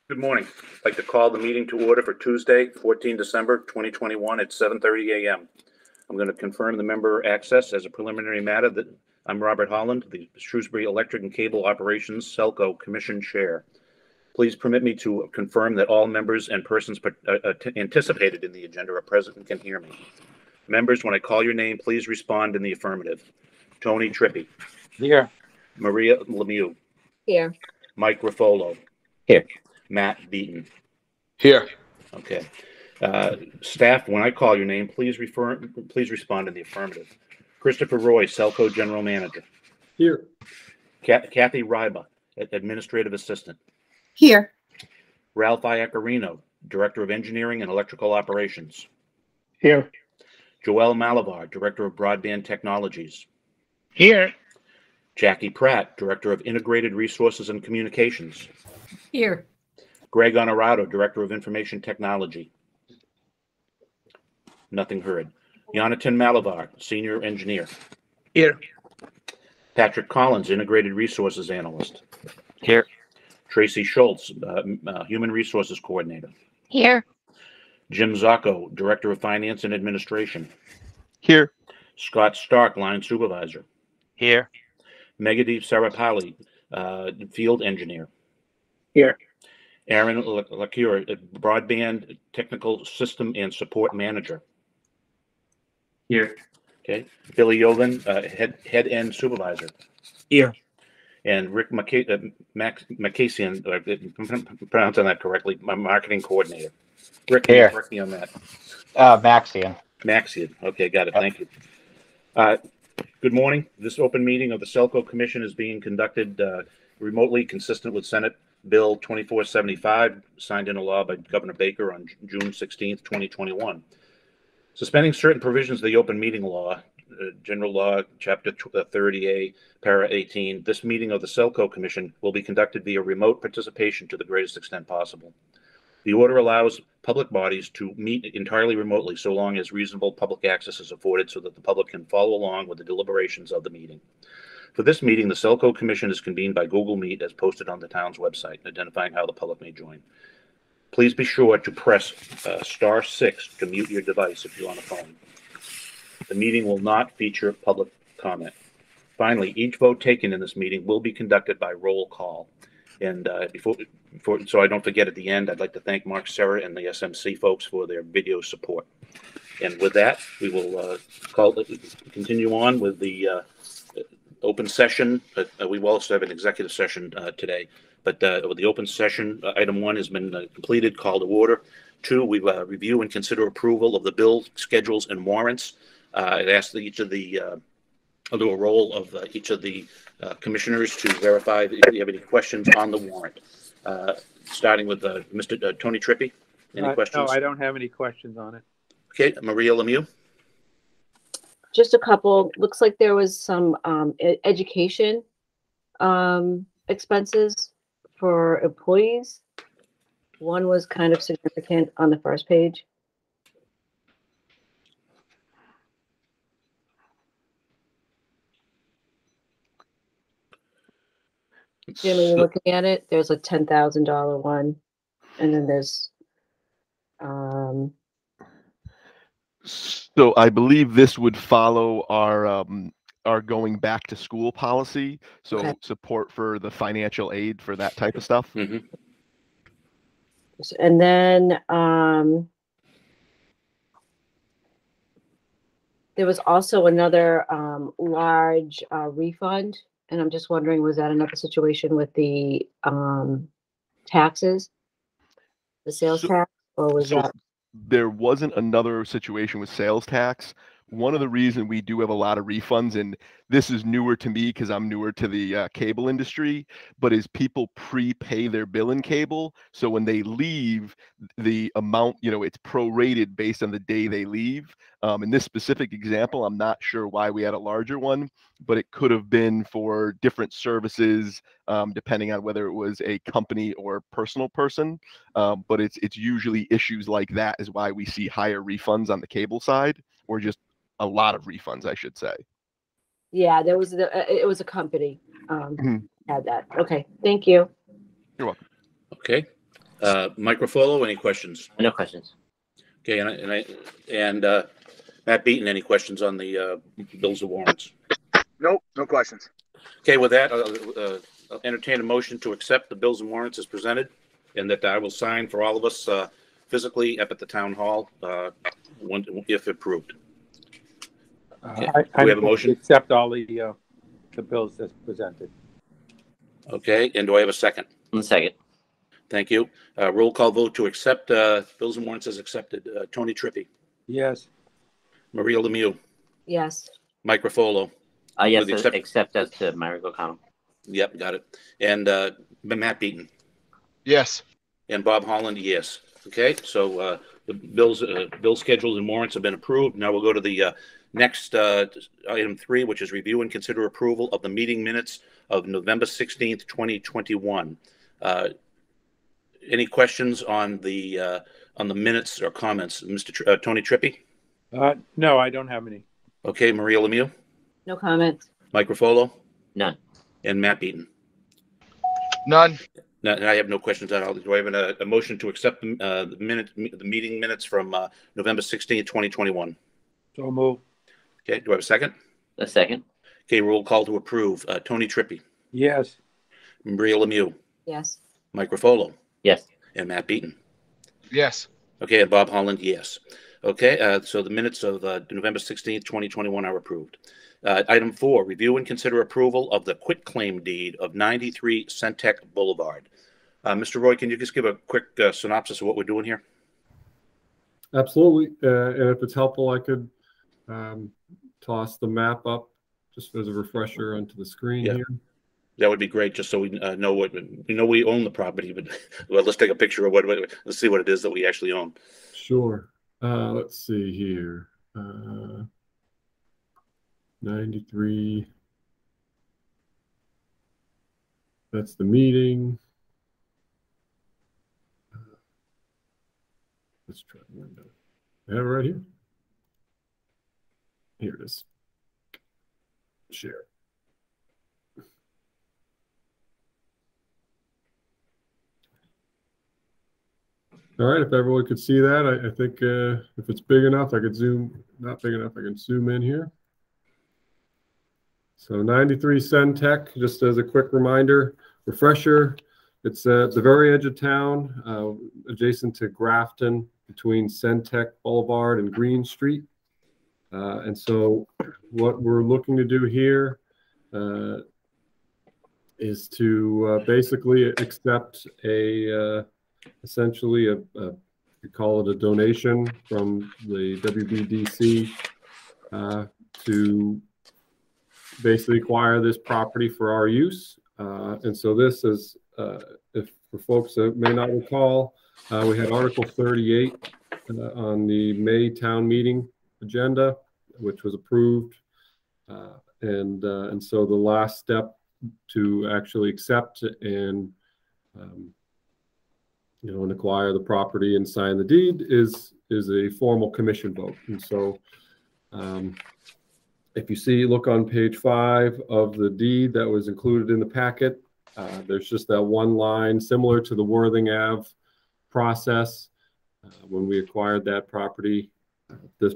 Good morning. I'd like to call the meeting to order for Tuesday, 14 December 2021 at 7:30 a.m. I'm going to confirm the member access as a preliminary matter that I'm Robert Holland, the Shrewsbury Electric and Cable Operations SELCO Commission Chair. Please permit me to confirm that all members and persons anticipated in the agenda are present and can hear me. Members, when I call your name, please respond in the affirmative. Tony Trippi. Here. Maria Lemieux. Here. Mike Ruffolo. Here. Matt Beaton. Here. Okay. Staff, when I call your name, please respond in the affirmative. Christopher Roy, Selco General Manager. Here. Kathy Ryba, Administrative Assistant. Here. Ralph Iacarino, Director of Engineering and Electrical Operations. Here. Joelle Malavar, Director of Broadband Technologies. Here. Jackie Pratt, Director of Integrated Resources and Communications. Here. Greg Honorado, Director of Information Technology. Nothing heard. Jonathan Malavar, Senior Engineer. Here. Patrick Collins, Integrated Resources Analyst. Here. Tracy Schultz, Human Resources Coordinator. Here. Jim Zacco, Director of Finance and Administration. Here. Scott Stark, Line Supervisor. Here. Megadeep Sarapali, Field Engineer. Here. Aaron Lacure, Broadband Technical System and Support Manager. Here. Okay. Billy Yovan, Head End Supervisor. Here. And Rick Macasian, pronouncing that correctly, my Marketing Coordinator. Rick, can you correct me on that? Maxian. Maxian. Okay, got it. Thank you. Good morning. This open meeting of the SELCO Commission is being conducted remotely, consistent with Senate Bill 2475, signed into law by Governor Baker on June 16th, 2021. Suspending certain provisions of the open meeting law, General Law, Chapter 30A, Para 18, this meeting of the SELCO Commission will be conducted via remote participation to the greatest extent possible. The order allows public bodies to meet entirely remotely so long as reasonable public access is afforded so that the public can follow along with the deliberations of the meeting. For this meeting, the SELCO Commission is convened by Google Meet as posted on the town's website, identifying how the public may join. Please be sure to press *6 to mute your device if you're on a phone. The meeting will not feature public comment. Finally, each vote taken in this meeting will be conducted by roll call. And so I don't forget at the end, I'd like to thank Mark Serra and the SMC folks for their video support. And with that, we will continue on with the open session. We will also have an executive session today. But with the open session, item 1 has been completed, call to order. 2, we review and consider approval of the bill schedules and warrants. I'd ask that each of the I'll do a roll of each of the commissioners to verify if you have any questions on the warrant. Starting with Mr. Tony Trippi. Any questions? No, I don't have any questions on it. Okay, Maria Lemieux. Just a couple. Looks like there was some education expenses for employees. One was kind of significant on the first page. Jim, are you looking at it? There's a $10,000 one, and then there's So I believe this would follow our going back to school policy. So Okay. Support for the financial aid for that type of stuff. Mm-hmm. and then there was also another large refund. And I'm just wondering, was that another situation with the taxes, the sales tax, or was that? There wasn't another situation with sales tax. One of the reasons we do have a lot of refunds, and this is newer to me because I'm newer to the cable industry, but is people prepay their bill in cable. So when they leave, the amount, it's prorated based on the day they leave. In this specific example, I'm not sure why we had a larger one, but it could have been for different services, depending on whether it was a company or personal person. But it's usually issues like that is why we see higher refunds on the cable side, or just a lot of refunds, I should say. Yeah, there was it was a company Mhm. had that. Okay, thank you. You're welcome. Okay. Microfolo, any questions? No questions. Okay, and Matt Beaton, any questions on the bills and warrants? Nope, no questions. Okay, with that, I'll entertain a motion to accept the bills and warrants as presented, and that I will sign for all of us physically up at the town hall if approved. Okay. I we have a move motion? to accept all the bills as presented. Okay, and do I have a second? One second. Thank you. Roll call vote to accept bills and warrants as accepted. Tony Trippi, Yes. Maria Lemieux, Yes. Microfolo. Yes, With the except as to Myrick O'Connell. Yep, got it. And Matt Beaton. Yes. And Bob Holland, yes. Okay, so the bill schedules and warrants have been approved. Now we'll go to the next item 3, which is review and consider approval of the meeting minutes of November 16th, 2021. Any questions on the minutes or comments, Mr. Tony Trippi? No, I don't have any. Okay, Maria Lemieux, No comments. Microfolo, None. and Matt Beaton. None. No, I have no questions at all. Do I have a motion to accept the meeting minutes from November 16th, 2021? So move. Okay, do I have a second? A second. Okay, roll call to approve. Tony Trippi, Yes. Maria Lemieux, Yes. Microfolo, Yes. and Matt Beaton. Yes. Okay, and Bob Holland, yes. Okay, so the minutes of November 16th, 2021 are approved. Item 4, review and consider approval of the quitclaim deed of 93 Centec Boulevard. Mr. Roy, can you just give a quick synopsis of what we're doing here? Absolutely. And if it's helpful, I could toss the map up just as a refresher onto the screen here. That would be great, just so we know we own the property, but well, let's take a picture of let's see what it is that we actually own. Sure. Let's see here. 93. That's the meeting. Let's try the window. I have it right here. Here it is. Share. All right, if everyone could see that, I think if it's big enough, I could zoom. Not big enough, I can zoom in here. So 93 Centec, just as a quick reminder, refresher, it's at the very edge of town, adjacent to Grafton, between Centec Boulevard and Green Street. And so what we're looking to do here is to basically accept essentially we call it a donation from the WBDC to basically acquire this property for our use. And so this is, if for folks that may not recall, we had Article 38 on the May town meeting agenda, which was approved. And so the last step to actually accept and and acquire the property and sign the deed is a formal commission vote. And so if you see, look on page 5 of the deed that was included in the packet, there's just that one line similar to the Worthing Ave process when we acquired that property. This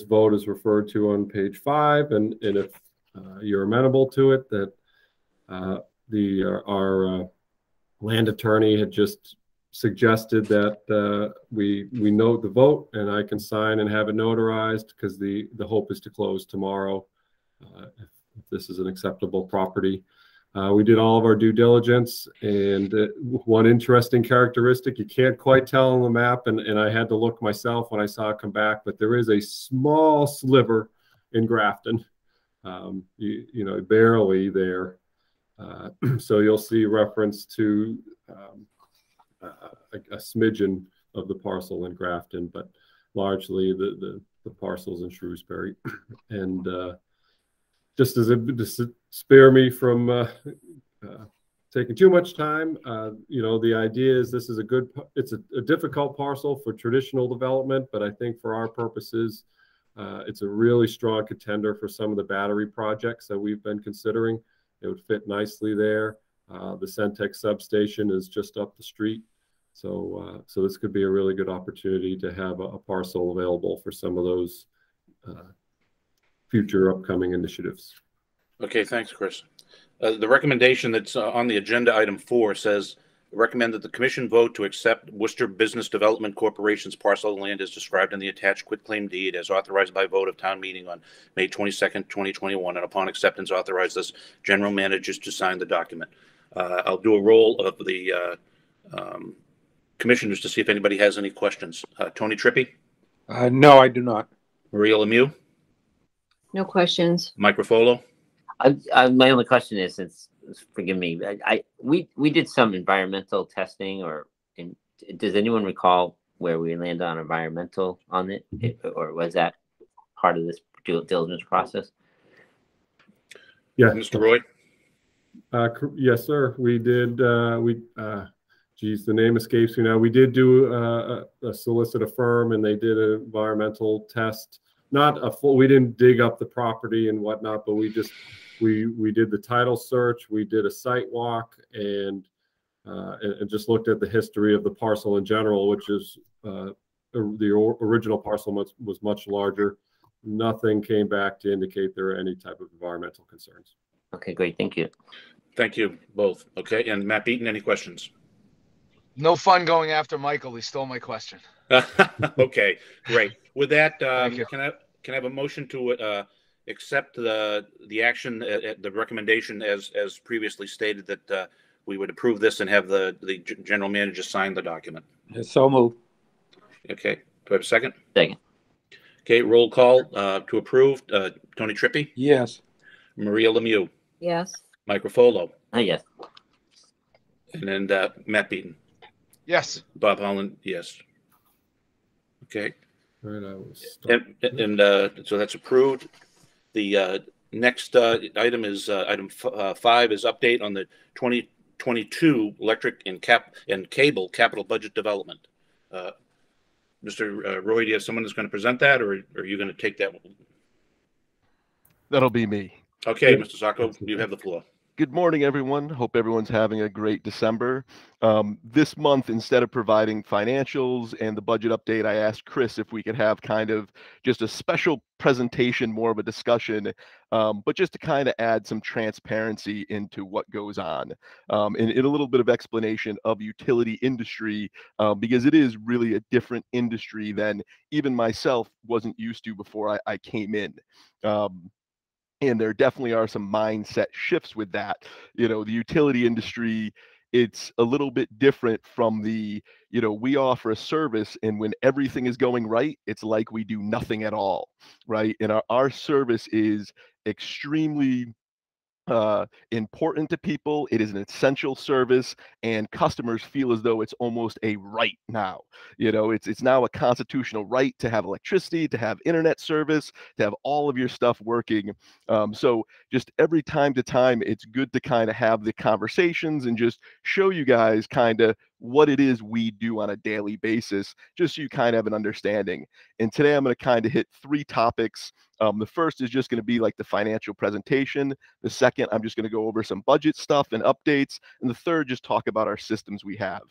vote is referred to on page 5, and if you're amenable to it, that our land attorney had just suggested that we note the vote, and I can sign and have it notarized, because the hope is to close tomorrow if this is an acceptable property. We did all of our due diligence, and one interesting characteristic, you can't quite tell on the map, and I had to look myself when I saw it come back, but there is a small sliver in Grafton, barely there. So you'll see reference to a smidgen of the parcel in Grafton, but largely the parcels in Shrewsbury. And just to spare me from taking too much time, the idea is this is it's a difficult parcel for traditional development, but I think for our purposes, it's a really strong contender for some of the battery projects that we've been considering. It would fit nicely there. The Centec substation is just up the street. So this could be a really good opportunity to have a parcel available for some of those future upcoming initiatives. Okay, thanks, Chris. The recommendation that's on the agenda, item 4, says recommend that the commission vote to accept Worcester Business Development Corporation's parcel of land as described in the attached quitclaim deed as authorized by vote of town meeting on May 22nd, 2021, and upon acceptance authorize this general managers to sign the document. I'll do a roll of the commissioners to see if anybody has any questions. Tony Trippi? No, I do not. Maria Lemieux? No questions. Mike Ruffolo? My only question is, since, forgive me, we did some environmental testing, does anyone recall where we landed on environmental on it, or was that part of this due diligence process? Yeah, Mr. Roy? Yes, sir. We did. Geez, the name escapes me now. We did do solicit a firm, and they did an environmental test. Not a full. We didn't dig up the property and whatnot, but we just we did the title search. We did a site walk and just looked at the history of the parcel in general, which is the original parcel was much larger. Nothing came back to indicate there were any type of environmental concerns. Okay, great. Thank you. Thank you both. Okay, and Matt Beaton, any questions? No fun going after Michael. He stole my question. Okay, great. With that, Thank you. can I have a motion to accept the action, the recommendation as previously stated, that we would approve this and have the general manager sign the document? So moved. Okay, do I have a second? Second. Okay, roll call to approve. Tony Trippi? Yes. Maria Lemieux? Yes. Mike Ruffolo? Yes. And then Matt Beaton? Yes. Bob Holland, yes. Okay. All right, I will stop. And so that's approved. The next item is item 5 is update on the 2022 electric and cable capital budget development. Mr. Roy, do you have someone that's going to present that, or are you going to take that one? That'll be me. Okay, Mr. Sacco, you have the floor. Good morning, everyone. Hope everyone's having a great December. This month, instead of providing financials and the budget update, I asked Chris if we could have kind of just a special presentation, more of a discussion, but just to kind of add some transparency into what goes on, and a little bit of explanation of utility industry, because it is really a different industry than even myself wasn't used to before I came in. And there definitely are some mindset shifts with that. You know, the utility industry, it's a little bit different from the, we offer a service, and when everything is going right, it's like we do nothing at all, right? And our service is extremely important to people. It is an essential service, and customers feel as though it's almost a right now. It's now a constitutional right to have electricity, to have internet service, to have all of your stuff working. So just every time to time, it's good to kind of have the conversations and just show you guys kind of what it is we do on a daily basis, just so you kind of have an understanding. And today I'm going to kind of hit 3 topics. The first is just going to be like the financial presentation. The second, I'm just going to go over some budget stuff and updates. And the third, just talk about our systems we have.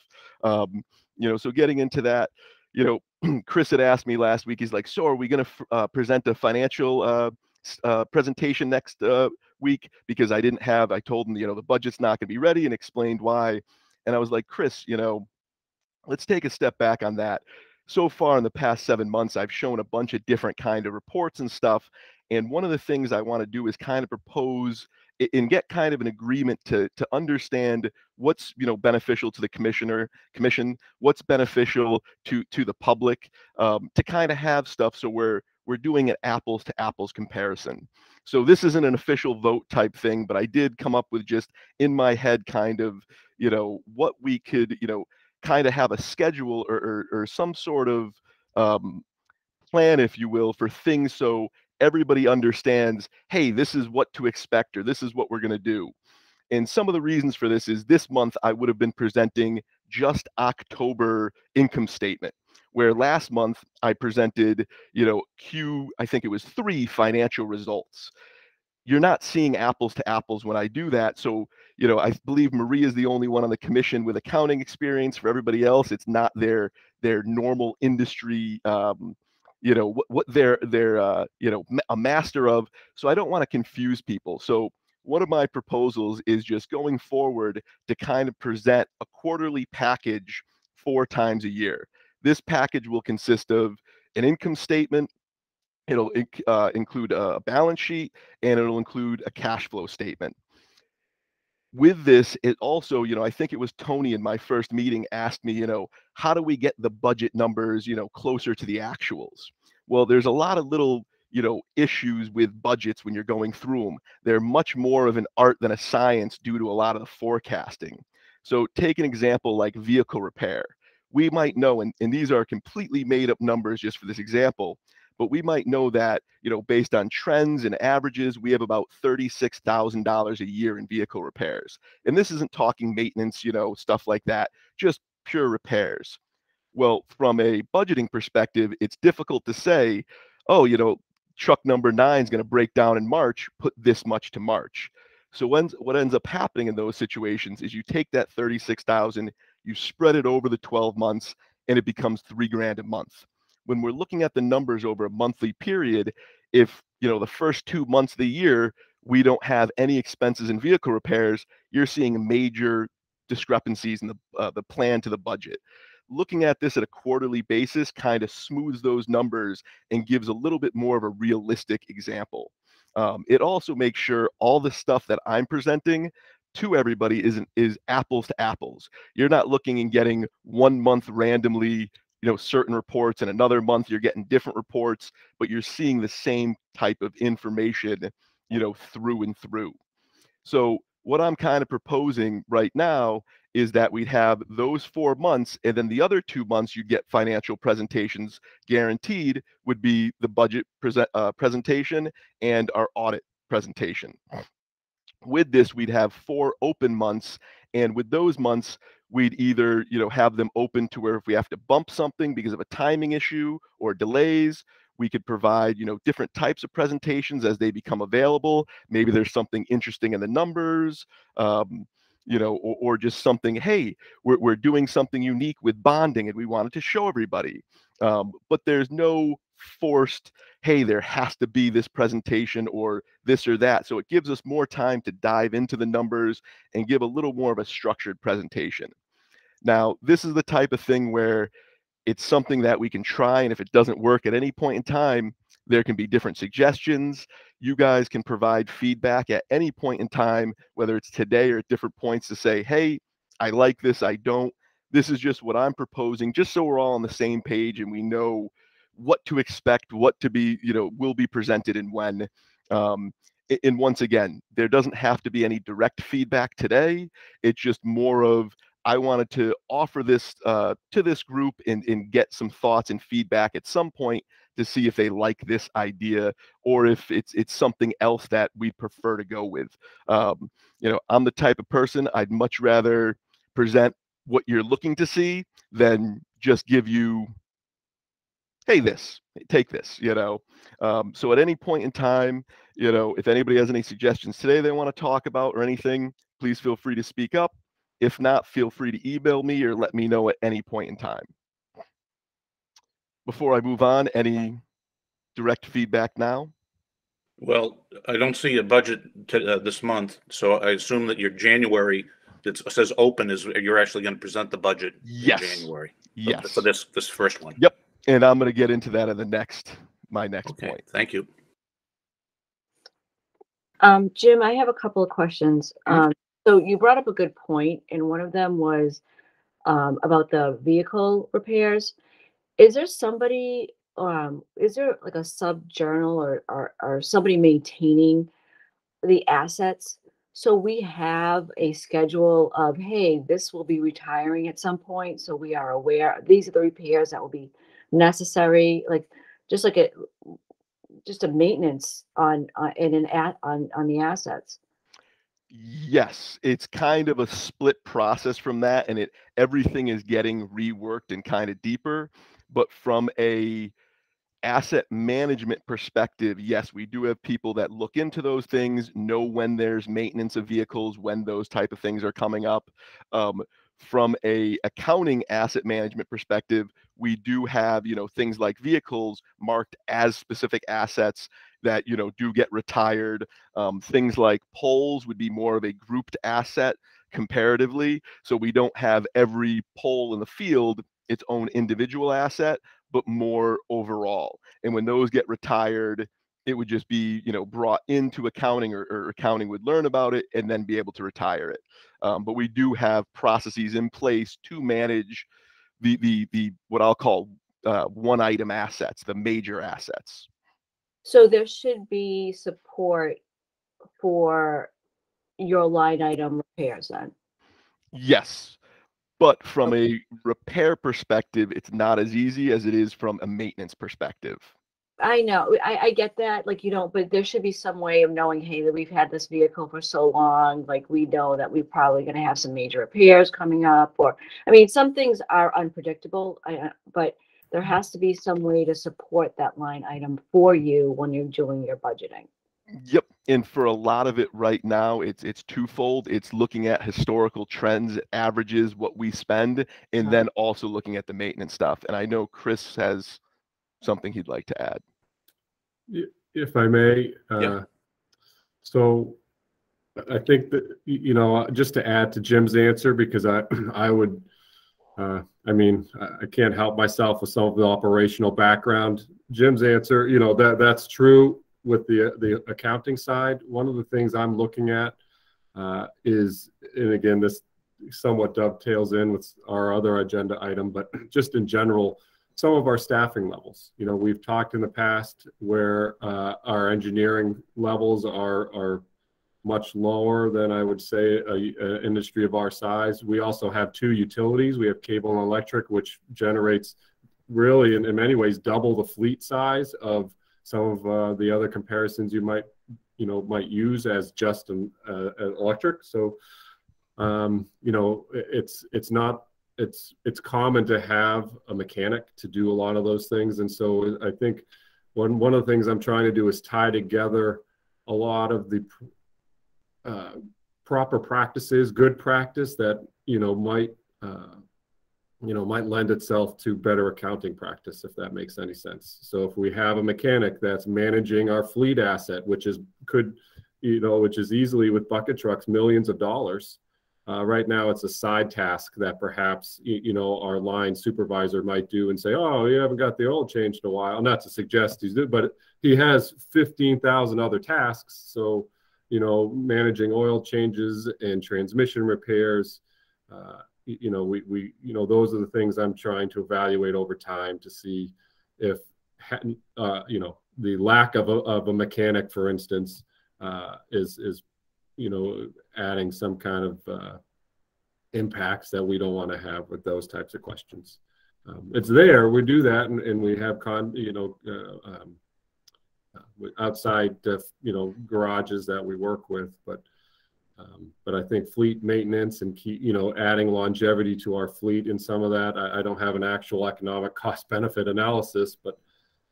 So getting into that, Chris had asked me last week, he's like, so are we going to present a financial presentation next week? Because I told him, the budget's not going to be ready, and explained why. And I was like, Chris, let's take a step back on that. So far in the past 7 months, I've shown a bunch of different kind of reports and stuff. And one of the things I want to do is kind of propose and get kind of an agreement to understand what's, beneficial to the commission, what's beneficial to the public, to kind of have stuff so we're doing an apples to apples comparison. So this isn't an official vote type thing, but I did come up with just in my head kind of, what we could, kind of have a schedule or some sort of plan, if you will, for things so everybody understands, hey, this is what to expect, or this is what we're going to do. And some of the reasons for this is this month I would have been presenting just October income statement, where last month I presented, I think it was 3 financial results. you're not seeing apples to apples when I do that. So, you know, I believe Marie is the only one on the commission with accounting experience. For everybody else, it's not their normal industry, you know, what they're you know, a master of. So I don't want to confuse people. So one of my proposals is just going forward to kind of present a quarterly package 4 times a year. This package will consist of an income statement. It'll include a balance sheet, and it'll include a cash flow statement. With this, it also, you know, I think it was Tony in my first meeting asked me, you know, how do we get the budget numbers, you know, closer to the actuals? Well, there's a lot of little, you know, issues with budgets when you're going through them. They're much more of an art than a science due to a lot of the forecasting. So take an example like vehicle repair. We might know, and these are completely made up numbers just for this example, but we might know that, you know, based on trends and averages, we have about $36,000 a year in vehicle repairs. And this isn't talking maintenance, you know, stuff like that, just pure repairs. Well, from a budgeting perspective, it's difficult to say, oh, you know, truck number 9 is going to break down in March, put this much to March. So what ends up happening in those situations is you take that 36,000, you spread it over the 12 months, and it becomes $3,000 a month. When we're looking at the numbers over a monthly period, if, you know, the first 2 months of the year, we don't have any expenses in vehicle repairs, you're seeing major discrepancies in the plan to the budget. Looking at this at a quarterly basis kind of smooths those numbers and gives a little bit more of a realistic example. It also makes sure all the stuff that I'm presenting to everybody is apples to apples. You're not looking and getting 1 month randomly, you know, certain reports, and another month you're getting different reports, but you're seeing the same type of information, you know, through and through. So what I'm kind of proposing right now is that we'd have those 4 months, and then the other 2 months you get financial presentations guaranteed would be the budget presentation and our audit presentation. With this, we'd have 4 open months, and with those months, we'd either, you know, have them open to where if we have to bump something because of a timing issue or delays, we could provide, you know, different types of presentations as they become available. Maybe there's something interesting in the numbers, you know, or just something, hey, we're doing something unique with bonding and we wanted to show everybody. But there's no forced, hey, there has to be this presentation or this or that. So it gives us more time to dive into the numbers and give a little more of a structured presentation. Now, this is the type of thing where it's something that we can try, and if it doesn't work at any point in time, there can be different suggestions. You guys can provide feedback at any point in time, whether it's today or at different points, to say, hey, I like this, I don't. This is just what I'm proposing, just so we're all on the same page and we know what to expect, what to be, you know, will be presented and when. And once again, there doesn't have to be any direct feedback today. It's just more of, I wanted to offer this to this group and get some thoughts and feedback at some point to see if they like this idea or if it's something else that we prefer to go with. You know, I'm the type of person, I'd much rather present what you're looking to see than just give you, hey, take this, you know. So at any point in time, you know, if anybody has any suggestions today they want to talk about or anything, please feel free to speak up. If not, feel free to email me or let me know at any point in time. Before I move on, any direct feedback now? Well, I don't see a budget this month, so I assume that your January that says open is you're actually going to present the budget Yes. in January. Yes. For this first one. Yep. And I'm going to get into that in my next point. Thank you. Jim, I have a couple of questions. So you brought up a good point, and one of them was about the vehicle repairs. Is there somebody, is there like a sub journal or somebody maintaining the assets? So we have a schedule of, hey, this will be retiring at some point. So we are aware these are the repairs that will be necessary, like just like just a maintenance on the assets. Yes, it's kind of a split process from that, and everything is getting reworked and kind of deeper. But from a asset management perspective, yes, we do have people that look into those things, know when there's maintenance of vehicles, when those type of things are coming up. From a accounting asset management perspective, we do have, things like vehicles marked as specific assets that, do get retired. Things like poles would be more of a grouped asset comparatively. So we don't have every pole in the field its own individual asset, but more overall. And when those get retired, it would just be, brought into accounting, or accounting would learn about it and then be able to retire it. But we do have processes in place to manage the what I'll call one item assets, the major assets. So there should be support for your line item repairs then. Yes. But from a repair perspective, it's not as easy as it is from a maintenance perspective. I know, I get that, like, but there should be some way of knowing, hey, that we've had this vehicle for so long, like, we know that we're probably going to have some major repairs coming up, or, I mean, some things are unpredictable, but there has to be some way to support that line item for you when you're doing your budgeting. Yep. And for a lot of it right now, it's twofold. It's looking at historical trends, averages, what we spend, and then also looking at the maintenance stuff. And I know Chris has something he'd like to add. If I may. Yeah. So I think that, just to add to Jim's answer, because I would, I mean, I can't help myself with some of the operational background. Jim's answer, that's true with the accounting side. One of the things I'm looking at is, and again, this somewhat dovetails in with our other agenda item, but just in general, some of our staffing levels. We've talked in the past where our engineering levels are much lower than, I would say, an industry of our size. We also have two utilities. We have cable and electric, which generates really, in many ways, double the fleet size of some of the other comparisons you might use as just an electric. So, it's common to have a mechanic to do a lot of those things. And so I think one of the things I'm trying to do is tie together a lot of the proper practices, good practice that, might lend itself to better accounting practice, if that makes any sense. So if we have a mechanic that's managing our fleet asset, which is easily, with bucket trucks, millions of dollars. Right now, it's a side task that perhaps, our line supervisor might do and say, oh, you haven't got the oil changed in a while. Not to suggest he's doing, but he has 15,000 other tasks. So, managing oil changes and transmission repairs, those are the things I'm trying to evaluate over time to see if, the lack of a mechanic, for instance, is adding some kind of impacts that we don't want to have with those types of questions. It's there. We do that, and we have outside garages that we work with, but I think fleet maintenance and adding longevity to our fleet in some of that, I don't have an actual economic cost benefit analysis, but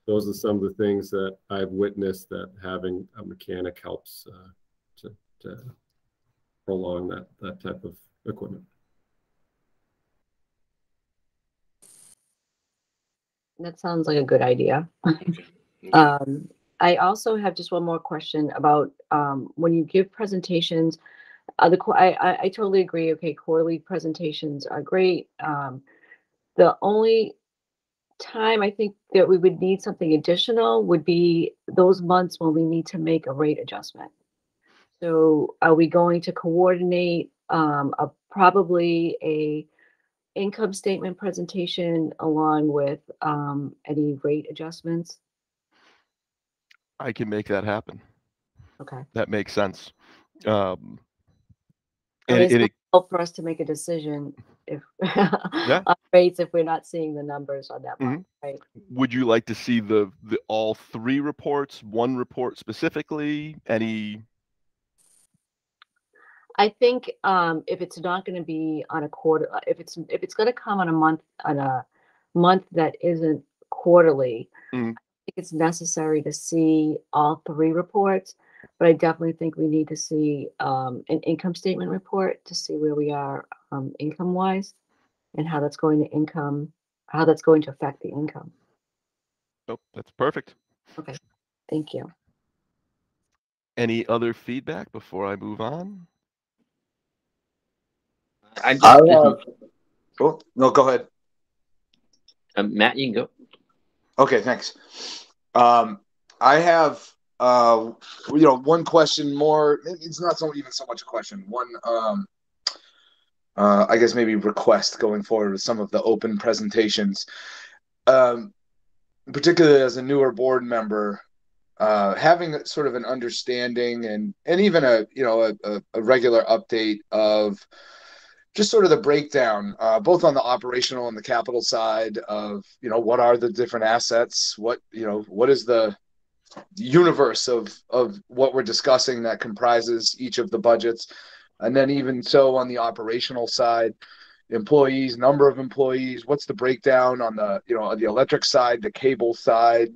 those are some of the things that I've witnessed that having a mechanic helps to prolong that type of equipment. That sounds like a good idea. I also have just one more question about when you give presentations. I totally agree. Okay, quarterly presentations are great. The only time I think that we would need something additional would be those months when we need to make a rate adjustment. So are we going to coordinate probably a income statement presentation along with any rate adjustments? I can make that happen. Okay. That makes sense. It's help for us to make a decision if on rates if we're not seeing the numbers on that month, right? Would you like to see the all three reports, one report specifically? Any? I think if it's not going to be on a quarter, if it's going to come on a month that isn't quarterly, think it's necessary to see all three reports, but I definitely think we need to see an income statement report to see where we are income wise and how that's going to affect the income. Oh, that's perfect. Okay, thank you. Any other feedback before I move on? I I just, have. Oh, no, go ahead. Matt, you can go. Okay, thanks. I have, one question more. It's not even so much a question. One, I guess maybe request going forward with some of the open presentations. Particularly as a newer board member, having sort of an understanding and even a regular update of just sort of the breakdown, both on the operational and the capital side of, what are the different assets, what is the universe of what we're discussing that comprises each of the budgets. And then even so on the operational side, employees, number of employees, what's the breakdown on the, on the electric side, the cable side,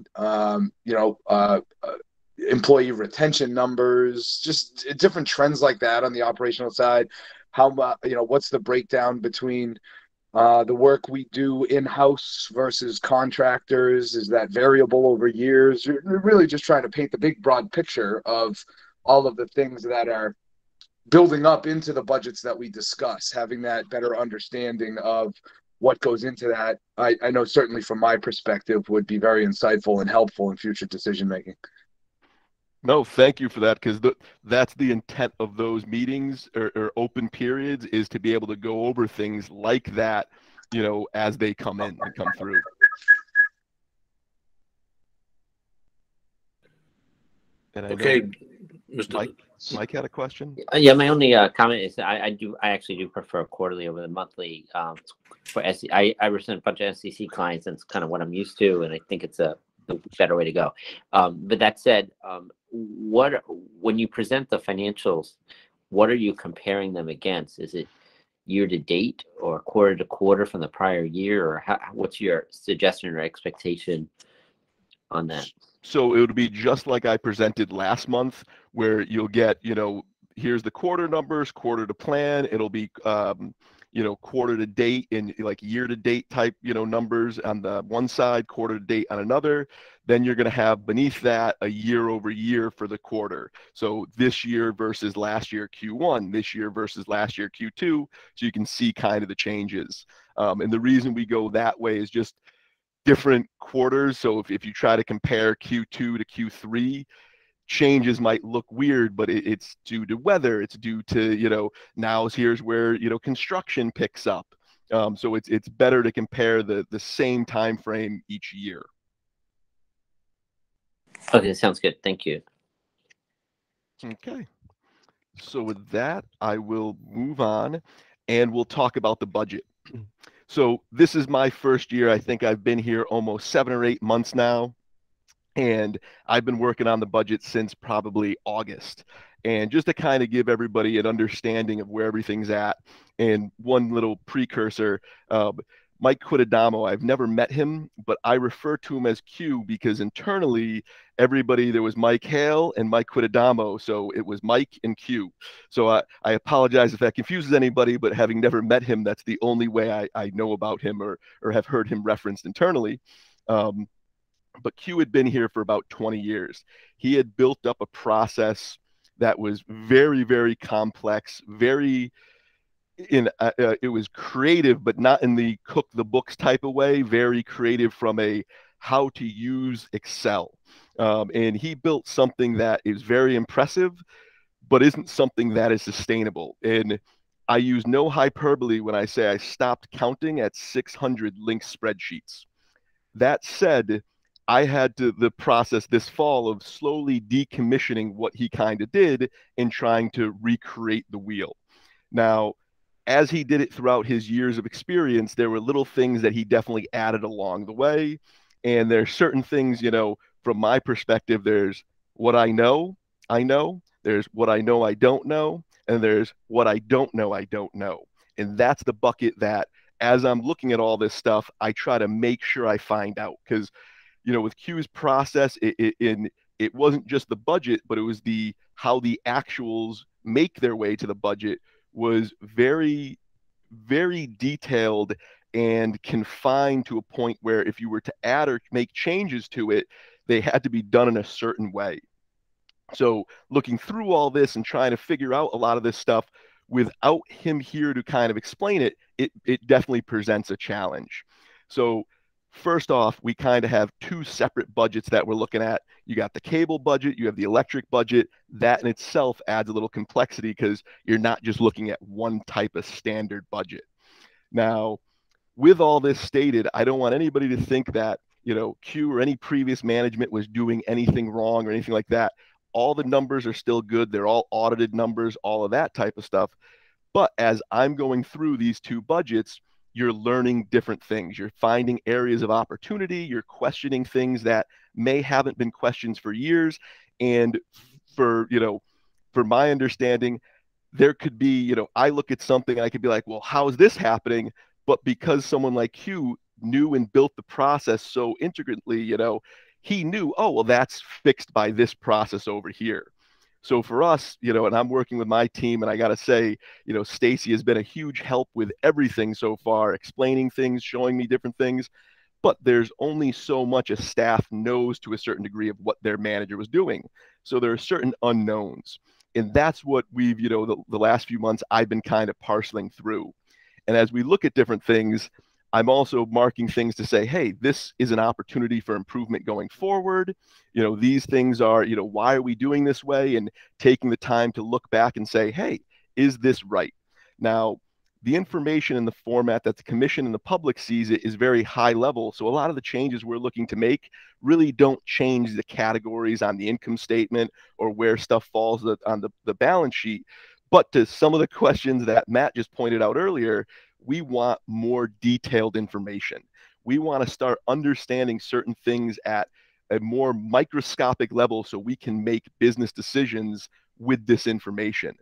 employee retention numbers, just different trends like that on the operational side. How much, what's the breakdown between the work we do in-house versus contractors? Is that variable over years? You're really just trying to paint the big broad picture of all of the things that are building up into the budgets that we discuss, having that better understanding of what goes into that. I know certainly from my perspective would be very insightful and helpful in future decision making. No, thank you for that, because that's the intent of those meetings or open periods, is to be able to go over things like that, as they come in and come through. And Okay, Mike had a question. Yeah, my only comment is that I actually do prefer quarterly over the monthly. For SC, I represent a bunch of SEC clients, and it's kind of what I'm used to, and I think it's a better way to go. But that said, when you present the financials, what are you comparing them against? Is it year to date or quarter to quarter from the prior year, or what's your suggestion or expectation on that? So it would be just like I presented last month, where you'll get, here's the quarter numbers, quarter to plan. It'll be, quarter to date and like year to date type, numbers on the one side, quarter to date on another. Then you're going to have beneath that a year over year for the quarter. So this year versus last year Q1, this year versus last year Q2. So you can see kind of the changes. And the reason we go that way is just different quarters. So if you try to compare Q2 to Q3, changes might look weird, but it's due to weather. It's due to, here's where, construction picks up. So it's better to compare the same time frame each year. Okay, sounds good. Thank you. Okay. So with that, I will move on and we'll talk about the budget. So this is my first year. I think I've been here almost 7 or 8 months now. And I've been working on the budget since probably August. And just to kind of give everybody an understanding of where everything's at, and one little precursor, Mike Quidadamo, I've never met him, but I refer to him as Q because internally, there was Mike Hale and Mike Quidadamo, so it was Mike and Q. So I apologize if that confuses anybody, but having never met him, that's the only way I know about him or have heard him referenced internally. But Q had been here for about 20 years. He had built up a process that was very, very complex, it was creative, but not in the cook the books type of way, very creative from a how to use Excel. And he built something that is very impressive, but isn't something that is sustainable. And I use no hyperbole when I say I stopped counting at 600 linked spreadsheets. That said, I had the process this fall of slowly decommissioning what he kind of did and trying to recreate the wheel. Now, as he did it throughout his years of experience, there were little things that he definitely added along the way. And there's certain things, from my perspective, there's what I know, there's what I know I don't know, and there's what I don't know I don't know. And that's the bucket that, as I'm looking at all this stuff, I try to make sure I find out. Because with Q's process, it wasn't just the budget, but it was how the actuals make their way to the budget was very, very detailed and confined to a point where if you were to add or make changes to it, they had to be done in a certain way. So looking through all this and trying to figure out a lot of this stuff without him here to kind of explain it, it definitely presents a challenge. So first off, we kind of have two separate budgets that we're looking at. You got the cable budget, you have the electric budget. That in itself adds a little complexity because you're not just looking at one type of standard budget. Now, with all this stated, I don't want anybody to think that, Q or any previous management was doing anything wrong or anything like that. All the numbers are still good. They're all audited numbers, all of that type of stuff. But as I'm going through these two budgets, you're learning different things. You're finding areas of opportunity. You're questioning things that may haven't been questions for years. And for my understanding, there could be, I look at something and I could be like, well, how is this happening? But because someone like Q knew and built the process so intricately, he knew, oh, well, that's fixed by this process over here. So for us, and I'm working with my team, and I got to say, Stacy has been a huge help with everything so far, explaining things, showing me different things. But there's only so much a staff knows to a certain degree of what their manager was doing. So there are certain unknowns. And that's what we've, the last few months I've been kind of parceling through. And as we look at different things, I'm also marking things to say, hey, this is an opportunity for improvement going forward. These things are, why are we doing this way? And taking the time to look back and say, hey, is this right? Now, the information in the format that the commission and the public sees it is very high level. So a lot of the changes we're looking to make really don't change the categories on the income statement or where stuff falls on the balance sheet. But to some of the questions that Matt just pointed out earlier, we want more detailed information. We want to start understanding certain things at a more microscopic level so we can make business decisions with this information.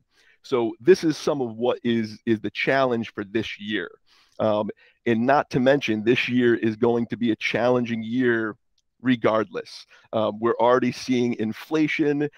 So this is some of what is the challenge for this year. And not to mention, this year is going to be a challenging year regardless. We're already seeing inflation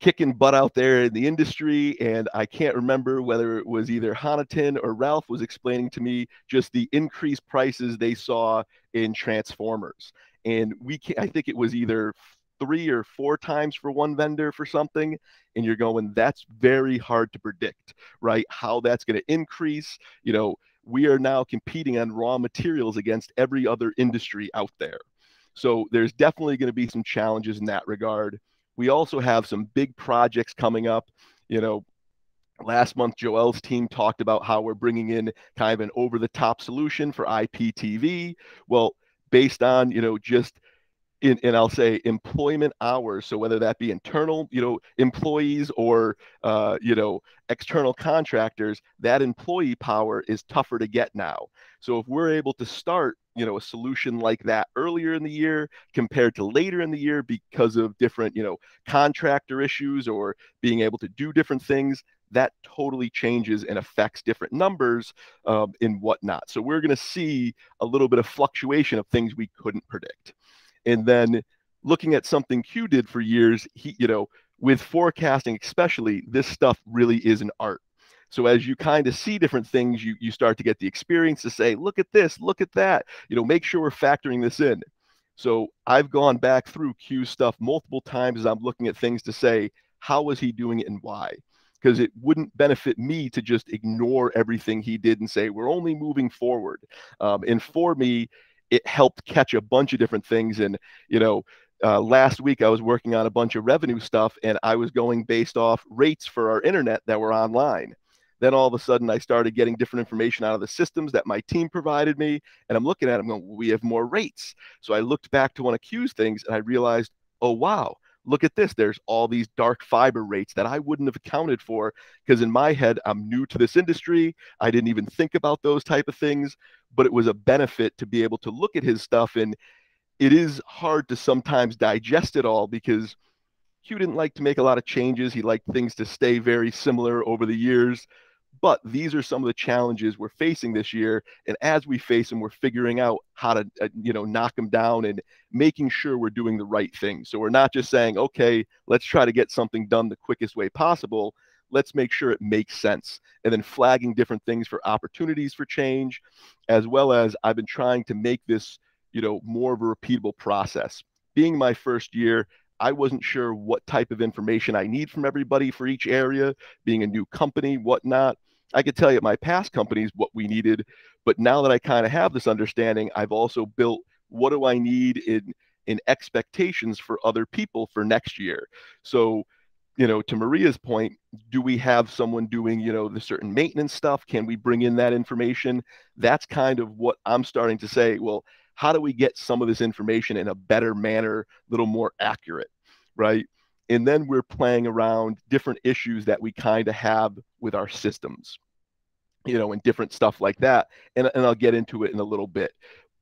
kicking butt out there in the industry. And I can't remember whether it was either Honiton or Ralph was explaining to me just the increased prices they saw in transformers. And I think it was either 3 or 4 times for one vendor for something. And you're going, that's very hard to predict, right? How that's going to increase. We are now competing on raw materials against every other industry out there. So there's definitely going to be some challenges in that regard. We also have some big projects coming up. Last month, Joel's team talked about how we're bringing in kind of an over-the-top solution for IPTV. Well, based on, and I'll say employment hours. So whether that be internal, employees or, external contractors, that employee power is tougher to get now. So if we're able to start, a solution like that earlier in the year compared to later in the year because of different, contractor issues or being able to do different things, that totally changes and affects different numbers and whatnot. So we're going to see a little bit of fluctuation of things we couldn't predict. And then looking at something Q did for years, with forecasting especially, this stuff really is an art. So as you kind of see different things, you start to get the experience to say, look at this, look at that, make sure we're factoring this in. So I've gone back through Q stuff multiple times as I'm looking at things to say, how was he doing it and why? Because it wouldn't benefit me to just ignore everything he did and say, we're only moving forward. And for me, it helped catch a bunch of different things. And, last week I was working on a bunch of revenue stuff and I was going based off rates for our internet that were online. Then all of a sudden I started getting different information out of the systems that my team provided me. And I'm looking at them going, well, we have more rates. So I looked back to one of Q's things and I realized, oh, wow, look at this. There's all these dark fiber rates that I wouldn't have accounted for because in my head, I'm new to this industry. I didn't even think about those type of things, but it was a benefit to be able to look at his stuff. And it is hard to sometimes digest it all because Q didn't like to make a lot of changes. He liked things to stay very similar over the years. But these are some of the challenges we're facing this year. And as we face them, we're figuring out how to, knock them down and making sure we're doing the right thing. So we're not just saying, okay, let's try to get something done the quickest way possible. Let's make sure it makes sense. And then flagging different things for opportunities for change, as well as I've been trying to make this, more of a repeatable process. Being my first year, I wasn't sure what type of information I need from everybody for each area, being a new company, whatnot. I could tell you at my past companies what we needed, but now that I kind of have this understanding, I've also built what do I need in expectations for other people for next year. So, to Maria's point, do we have someone doing, the certain maintenance stuff? Can we bring in that information? That's kind of what I'm starting to say. Well, how do we get some of this information in a better manner, a little more accurate, right? And then we're playing around different issues that we kind of have with our systems, and different stuff like that. And I'll get into it in a little bit.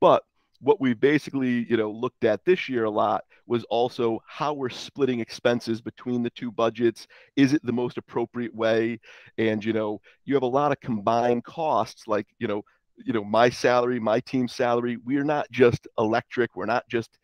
But what we basically, looked at this year a lot was also how we're splitting expenses between the two budgets. Is it the most appropriate way? And, you have a lot of combined costs, like, my salary, my team's salary. We're not just electric. We're not just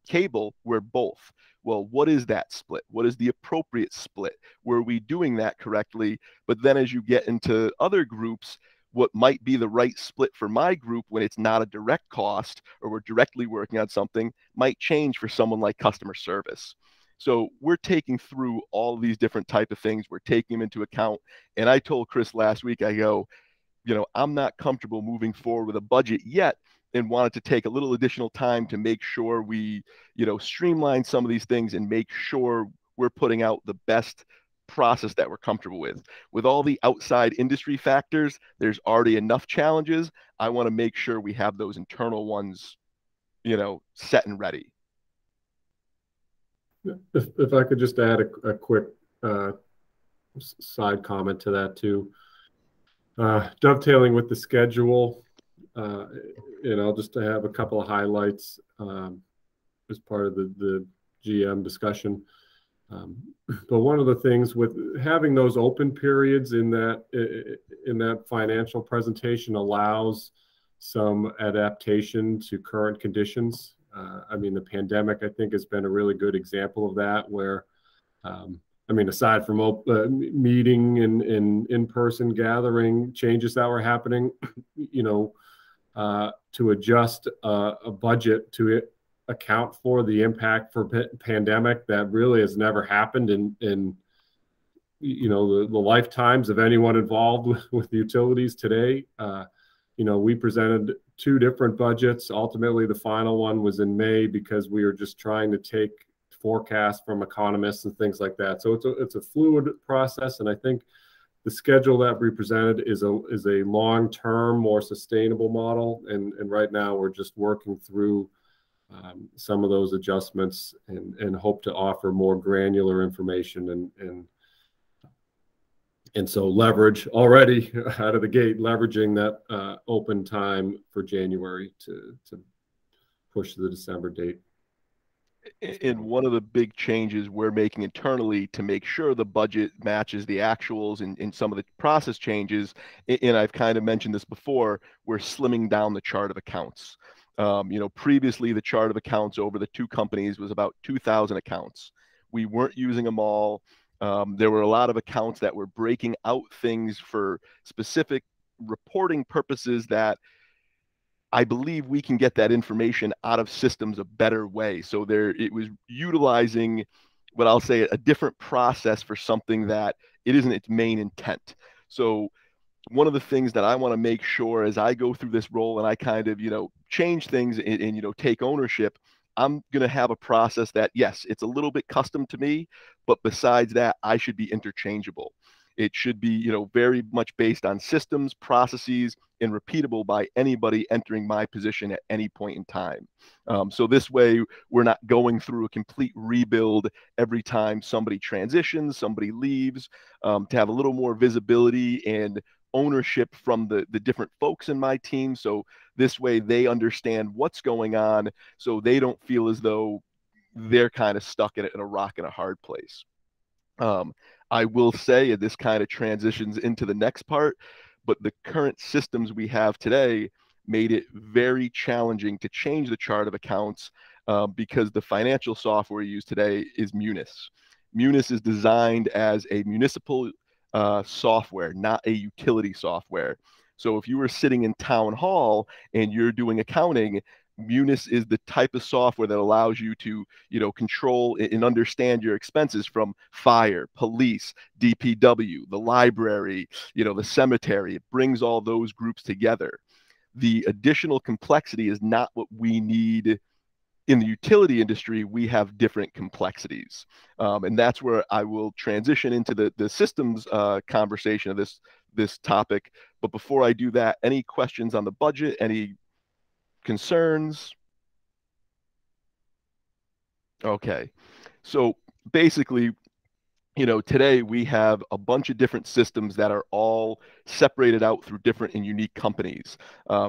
cable. We're both. Well, what is that split? What is the appropriate split? Were we doing that correctly? But then as you get into other groups, what might be the right split for my group when it's not a direct cost or we're directly working on something might change for someone like customer service. So we're taking through all of these different type of things. We're taking them into account. And I told Chris last week, I go, I'm not comfortable moving forward with a budget yet, and wanted to take a little additional time to make sure we, streamline some of these things and make sure we're putting out the best process that we're comfortable with. With all the outside industry factors, there's already enough challenges. I want to make sure we have those internal ones, set and ready. If I could just add a quick side comment to that too. Dovetailing with the schedule, just to have a couple of highlights as part of the GM discussion. But one of the things with having those open periods in that financial presentation allows some adaptation to current conditions. The pandemic, I think, has been a really good example of that, where aside from meeting and in-person gathering changes that were happening, to adjust a budget to account for the impact for pandemic that really has never happened in the lifetimes of anyone involved with utilities today. We presented two different budgets. Ultimately, the final one was in May because we were just trying to take forecasts from economists and things like that. So it's a fluid process, and I think the schedule that we presented is a long-term, more sustainable model. And right now we're just working through some of those adjustments and hope to offer more granular information and so leverage already out of the gate, leveraging that open time for January to push the December date. And one of the big changes we're making internally to make sure the budget matches the actuals and some of the process changes, and I've kind of mentioned this before, we're slimming down the chart of accounts. Previously the chart of accounts over the two companies was about 2,000 accounts. We weren't using them all. There were a lot of accounts that were breaking out things for specific reporting purposes that I believe we can get that information out of systems a better way. So it was utilizing what I'll say a different process for something that it isn't its main intent. So one of the things that I want to make sure as I go through this role and I kind of, change things and take ownership, I'm going to have a process that, yes, it's a little bit custom to me, but besides that, I should be interchangeable. It should be, very much based on systems, processes, and repeatable by anybody entering my position at any point in time. So this way, we're not going through a complete rebuild every time somebody transitions, somebody leaves, to have a little more visibility and ownership from the different folks in my team. So this way they understand what's going on, so they don't feel as though they're kind of stuck in a rock and a hard place. I will say, and this kind of transitions into the next part, but the current systems we have today made it very challenging to change the chart of accounts because the financial software we use today is Munis. Munis is designed as a municipal software, not a utility software. So if you were sitting in town hall and you're doing accounting, Munis is the type of software that allows you to, control and understand your expenses from fire, police, DPW, the library, the cemetery. It brings all those groups together. The additional complexity is not what we need in the utility industry. We have different complexities. And that's where I will transition into the systems conversation of this topic. But before I do that, any questions on the budget, any concerns? Okay. So basically, today we have a bunch of different systems that are all separated out through different and unique companies.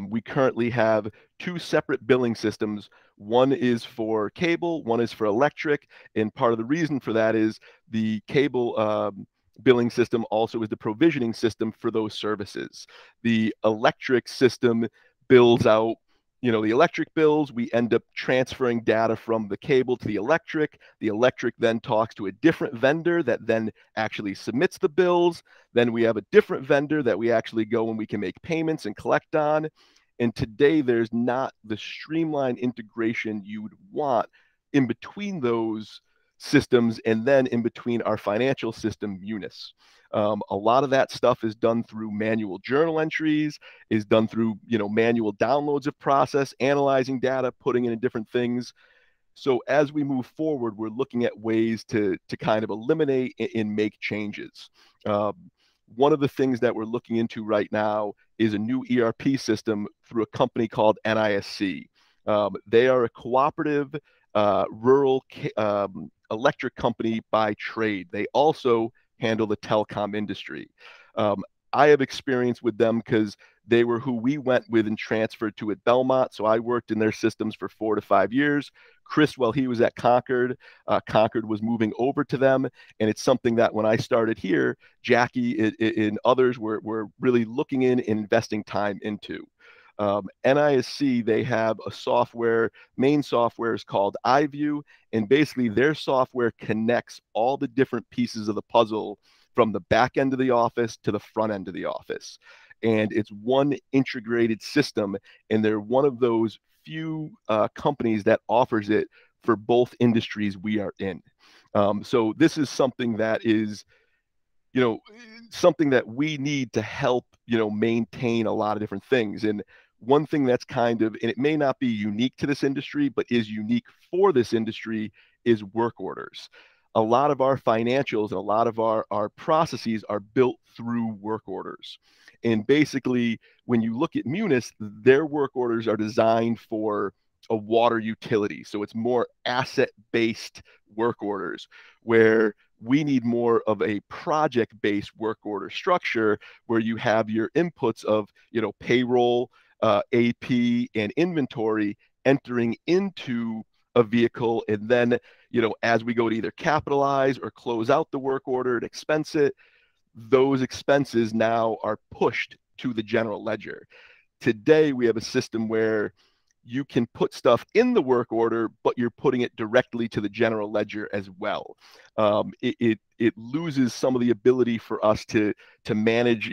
We currently have 2 separate billing systems. One is for cable, one is for electric. And part of the reason for that is the cable billing system also is the provisioning system for those services. The electric system bills out the electric bills. We end up transferring data from the cable to the electric. The electric then talks to a different vendor that then actually submits the bills. Then we have a different vendor that we actually go and we can make payments and collect on. And today there's not the streamlined integration you would want in between those systems and then in between our financial system, Munis. A lot of that stuff is done through manual journal entries, is done through manual downloads of process, analyzing data, putting in different things. So as we move forward, we're looking at ways to kind of eliminate and make changes. One of the things that we're looking into right now is a new ERP system through a company called NISC. They are a cooperative rural electric company by trade. They also handle the telecom industry. I have experience with them because they were who we went with and transferred to at Belmont. So I worked in their systems for 4 to 5 years. Chris, while he was at Concord, Concord was moving over to them. And it's something that when I started here, Jackie and others were really looking in and investing time into. NISC, they have a software, main software is called iView, and basically their software connects all the different pieces of the puzzle from the back end of the office to the front end of the office. And it's one integrated system, and they're one of those few companies that offers it for both industries we are in. So this is something that is something that we need to help, maintain a lot of different things. And one thing that's kind of, and it may not be unique to this industry, but is unique for this industry is work orders. A lot of our financials and a lot of our processes are built through work orders. And basically, when you look at Munis, their work orders are designed for a water utility. So it's more asset-based work orders, where we need more of a project-based work order structure where you have your inputs of, payroll, AP, and inventory entering into a vehicle. And then, as we go to either capitalize or close out the work order and expense it, those expenses now are pushed to the general ledger. Today, we have a system where you can put stuff in the work order, but you're putting it directly to the general ledger as well. It loses some of the ability for us to manage,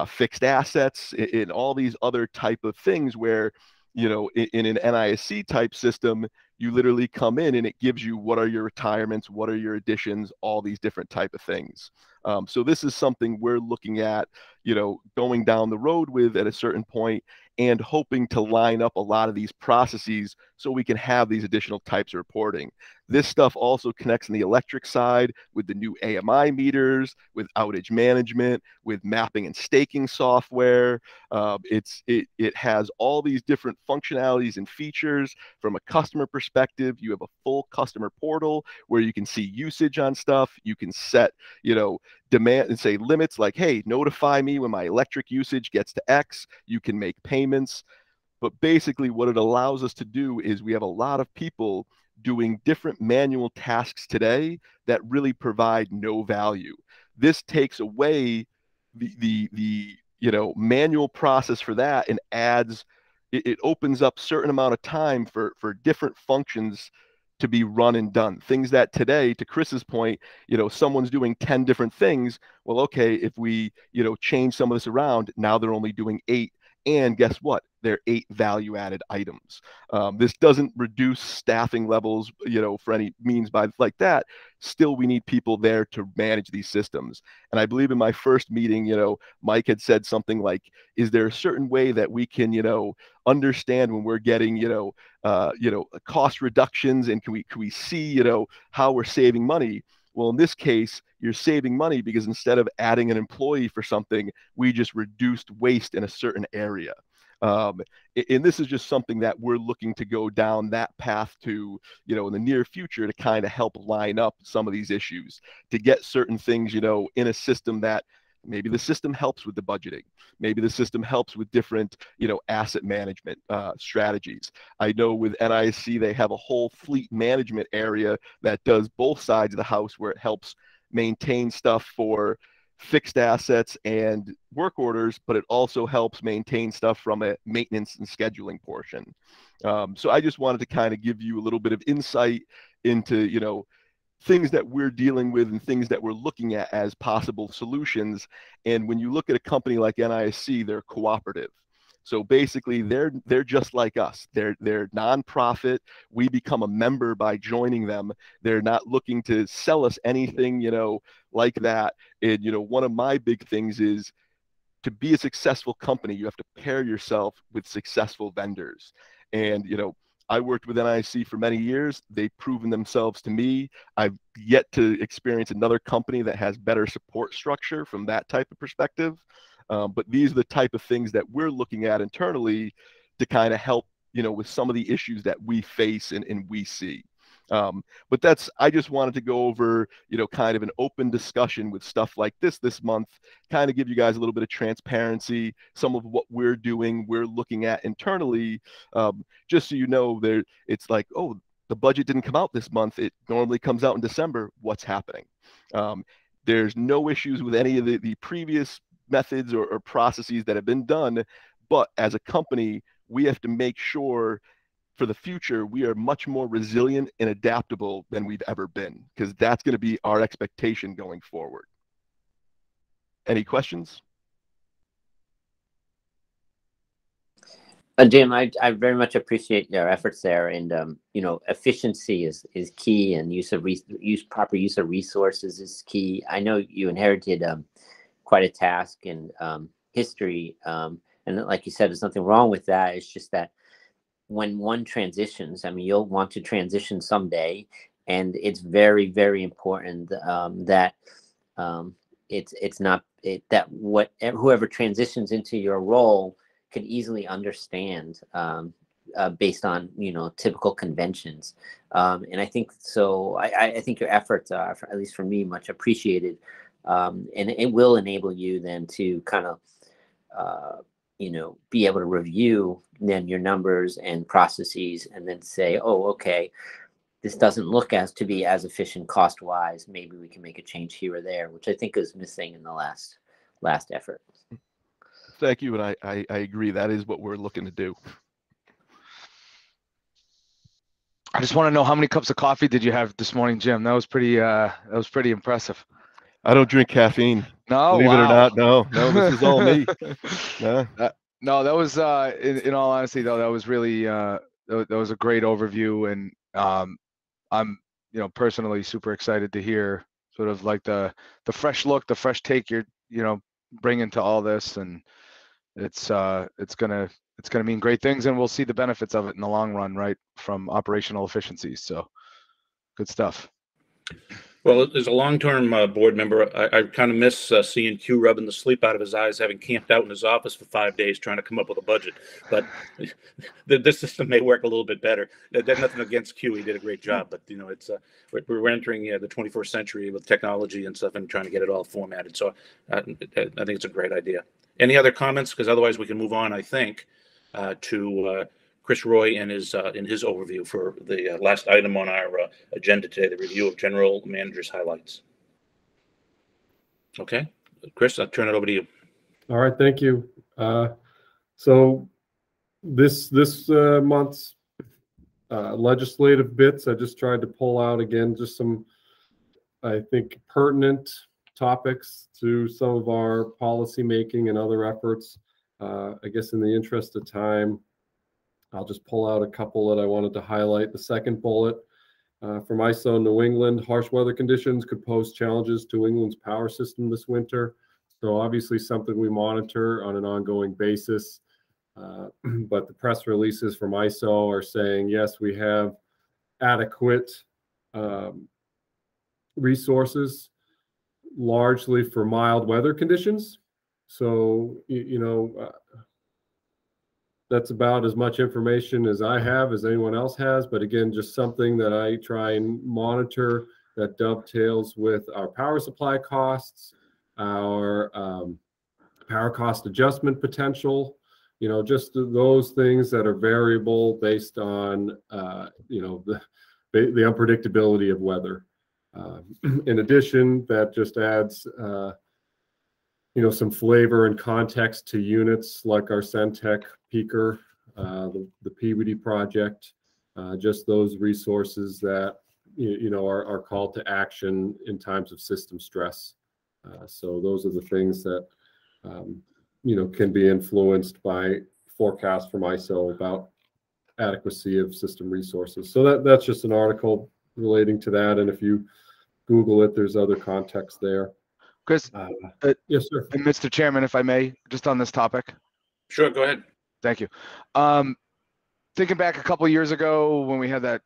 fixed assets and all these other type of things where, in an NISC type system, you literally come in and it gives you what are your retirements, what are your additions, all these different type of things. So this is something we're looking at, going down the road with at a certain point and hoping to line up a lot of these processes so we can have these additional types of reporting. This stuff also connects on the electric side with the new AMI meters, with outage management, with mapping and staking software. It has all these different functionalities and features. From a customer perspective, you have a full customer portal where you can see usage on stuff. You can set, demand and say limits like, hey, notify me when my electric usage gets to X. You can make payments. But basically what it allows us to do is we have a lot of people doing different manual tasks today that really provide no value. This takes away the manual process for that and adds, it opens up certain amount of time for different functions to be run and done. Things that today, to Chris's point, someone's doing 10 different things. Well, okay, if we, change some of this around, now they're only doing 8. And guess what? They're 8 value-added items. This doesn't reduce staffing levels, for any means by like that. Still, we need people there to manage these systems. And I believe in my first meeting, Mike had said something like, is there a certain way that we can, understand when we're getting, cost reductions, and can we see, how we're saving money? Well, in this case, you're saving money because instead of adding an employee for something, we just reduced waste in a certain area. And this is just something that we're looking to go down that path to, in the near future, to kind of help line up some of these issues, to get certain things, in a system that maybe the system helps with the budgeting. Maybe the system helps with different, asset management strategies. I know with NIC, they have a whole fleet management area that does both sides of the house, where it helps maintain stuff for fixed assets and work orders, but it also helps maintain stuff from a maintenance and scheduling portion. So I just wanted to kind of give you a little bit of insight into, things that we're dealing with and things that we're looking at as possible solutions. And when you look at a company like NISC, they're cooperative. So basically, they're just like us. They're nonprofit. We become a member by joining them. They're not looking to sell us anything, like that. And one of my big things is, to be a successful company, you have to pair yourself with successful vendors. And I worked with NIC for many years. They've proven themselves to me. I've yet to experience another company that has better support structure from that type of perspective. But these are the type of things that we're looking at internally to kind of help, with some of the issues that we face and we see. But I just wanted to go over, kind of an open discussion with stuff like this month, kind of give you guys a little bit of transparency, some of what we're doing, we're looking at internally, just so it's like, oh, the budget didn't come out this month. It normally comes out in December. What's happening? There's no issues with any of the previous methods or processes that have been done. But as a company, we have to make sure for the future, we are much more resilient and adaptable than we've ever been, because that's going to be our expectation going forward. Any questions? Jim, I very much appreciate your efforts there, and efficiency is key, and proper use of resources is key. I know you inherited quite a task and history, and like you said, there's nothing wrong with that. It's just that when one transitions, you'll want to transition someday, and it's very, very important that whoever transitions into your role could easily understand based on typical conventions, and I think so. I think your efforts are, at least for me, much appreciated, and it will enable you then to kind of be able to review then your numbers and processes, and then say, oh, okay, this doesn't look to be as efficient cost wise. Maybe we can make a change here or there, which I think is missing in the last effort. Thank you, and I agree. That is what we're looking to do. I just want to know, how many cups of coffee did you have this morning, Jim? That was pretty impressive. I don't drink caffeine. No, believe it or not. No, this is all me. No, that was in all honesty, though, that was really that was a great overview, and I'm personally super excited to hear sort of like the fresh look, the fresh take you're bringing to all this, and it's gonna mean great things, and we'll see the benefits of it in the long run, right, from operational efficiencies. So good stuff. Well, as a long-term board member, I kind of miss seeing Q rubbing the sleep out of his eyes, having camped out in his office for 5 days trying to come up with a budget. But this system may work a little bit better. There's nothing against Q; he did a great job. But it's we're entering the 21st century with technology and stuff, and trying to get it all formatted. So I think it's a great idea. Any other comments? Because otherwise we can move on, I think, to Chris Roy in his overview for the last item on our agenda today, the review of general manager's highlights. Okay, Chris, I'll turn it over to you. All right, thank you. So this month's legislative bits, I just tried to pull out again just some, I think, pertinent topics to some of our policy making and other efforts. I guess in the interest of time, I'll just pull out a couple that I wanted to highlight. The second bullet from ISO New England, harsh weather conditions could pose challenges to England's power system this winter. So obviously something we monitor on an ongoing basis. But the press releases from ISO are saying, yes, we have adequate resources, largely for mild weather conditions. So, that's about as much information as I have, as anyone else has. But again, just something that I try and monitor that dovetails with our power supply costs, our power cost adjustment potential, just those things that are variable based on, the unpredictability of weather. In addition, that just adds, some flavor and context to units like our Centec peaker, the Peabody project, just those resources that, are called to action in times of system stress. So those are the things that, can be influenced by forecasts from ISO about adequacy of system resources. So that's just an article relating to that. And if you Google it, there's other context there. Chris, yes, sir. And Mr. Chairman, if I may, just on this topic. Sure, go ahead. Thank you. Thinking back a couple of years ago when we had that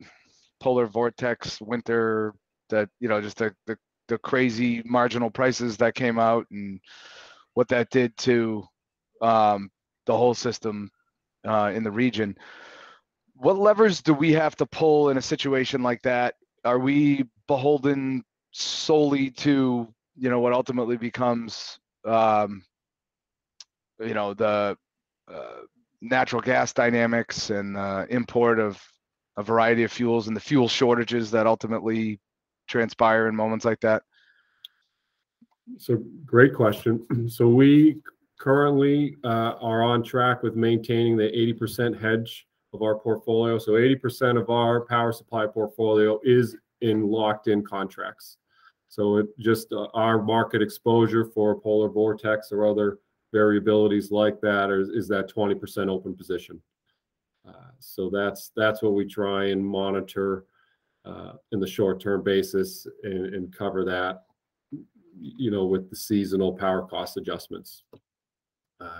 polar vortex winter, that, just the crazy marginal prices that came out and what that did to the whole system in the region. What levers do we have to pull in a situation like that? Are we beholden solely to, what ultimately becomes, the natural gas dynamics and import of a variety of fuels and the fuel shortages that ultimately transpire in moments like that? So great question. So we currently are on track with maintaining the 80% hedge of our portfolio. So 80% of our power supply portfolio is in locked in contracts. So it just our market exposure for polar vortex or other variabilities like that is that 20% open position. So that's what we try and monitor in the short-term basis and cover that, with the seasonal power cost adjustments.